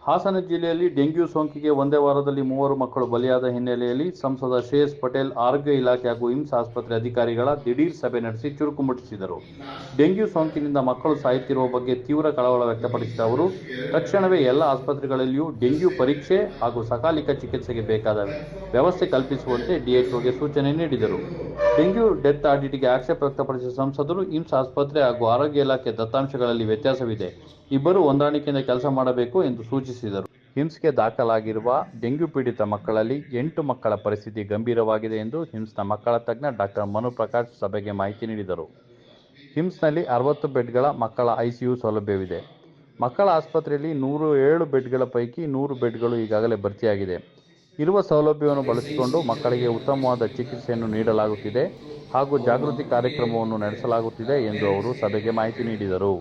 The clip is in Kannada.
ಹಾಸನ ಜಿಲ್ಲೆಯಲ್ಲಿ ಡೆಂಗ್ಯೂ ಸೋಂಕಿಗೆ ಒಂದೇ ವಾರದಲ್ಲಿ 3 ಮಕ್ಕಳು ಬಲಿಯಾದ ಹಿನ್ನೆಲೆಯಲ್ಲಿ ಸಂಸದ ಶ್ರೇಯಸ್ ಪಟೇಲ್ ಆರೋಗ್ಯ ಇಲಾಖೆ ಹಾಗೂ ಹಿಮ್ಸ್ ಆಸ್ಪತ್ರೆ ಅಧಿಕಾರಿಗಳ ದಿಢೀರ್ ಸಭೆ ನಡೆಸಿ ಚುರುಕು ಮುಟ್ಟಿಸಿದರು. ಡೆಂಗ್ಯೂ ಸೋಂಕಿನಿಂದ ಮಕ್ಕಳು ಸಾಯುತ್ತಿರುವ ಬಗ್ಗೆ ತೀವ್ರ ಕಳವಳ ವ್ಯಕ್ತಪಡಿಸಿದ ಅವರು, ತಕ್ಷಣವೇ ಎಲ್ಲ ಆಸ್ಪತ್ರೆಗಳಲ್ಲಿಯೂ ಡೆಂಗ್ಯೂ ಪರೀಕ್ಷೆ ಹಾಗೂ ಸಕಾಲಿಕ ಚಿಕಿತ್ಸೆಗೆ ಬೇಕಾದ ವ್ಯವಸ್ಥೆ ಕಲ್ಪಿಸುವಂತೆ ಡಿಎಚ್ಒಗೆ ಸೂಚನೆ ನೀಡಿದರು. ಡೆಂಗ್ಯೂ ಡೆತ್ ಆಡಿಟ್ಗೆ ಆಕ್ಷೇಪ ವ್ಯಕ್ತಪಡಿಸಿದ ಸಂಸದರು, ಹಿಮ್ಸ್ ಆಸ್ಪತ್ರೆ ಹಾಗೂ ಆರೋಗ್ಯ ಇಲಾಖೆ ದತ್ತಾಂಶಗಳಲ್ಲಿ ವ್ಯತ್ಯಾಸವಿದೆ, ಇಬ್ಬರೂ ಹೊಂದಾಣಿಕೆಯಿಂದ ಕೆಲಸ ಮಾಡಬೇಕು ಎಂದು ಸೂಚಿಸಿದರು. ಹಿಮ್ಸ್ಗೆ ದಾಖಲಾಗಿರುವ ಡೆಂಗ್ಯೂ ಪೀಡಿತ ಮಕ್ಕಳಲ್ಲಿ 8 ಮಕ್ಕಳ ಪರಿಸ್ಥಿತಿ ಗಂಭೀರವಾಗಿದೆ ಎಂದು ಹಿಮ್ಸ್ನ ಮಕ್ಕಳ ತಜ್ಞ ಡಾ. ಮನು ಪ್ರಕಾಶ್ ಸಭೆಗೆ ಮಾಹಿತಿ ನೀಡಿದರು. ಹಿಮ್ಸ್ನಲ್ಲಿ 60 ಬೆಡ್ಗಳ ಮಕ್ಕಳ ಐಸಿಯು ಸೌಲಭ್ಯವಿದೆ. ಮಕ್ಕಳ ಆಸ್ಪತ್ರೆಯಲ್ಲಿ 107 ಬೆಡ್ಗಳ ಪೈಕಿ 100 ಬೆಡ್ಗಳು ಈಗಾಗಲೇ ಭರ್ತಿಯಾಗಿದೆ. ಇರುವ ಸೌಲಭ್ಯವನ್ನು ಬಳಸಿಕೊಂಡು ಮಕ್ಕಳಿಗೆ ಉತ್ತಮವಾದ ಚಿಕಿತ್ಸೆಯನ್ನು ನೀಡಲಾಗುತ್ತಿದೆ ಹಾಗೂ ಜಾಗೃತಿ ಕಾರ್ಯಕ್ರಮವನ್ನು ನಡೆಸಲಾಗುತ್ತಿದೆ ಎಂದು ಅವರು ಸಭೆಗೆ ಮಾಹಿತಿ ನೀಡಿದರು.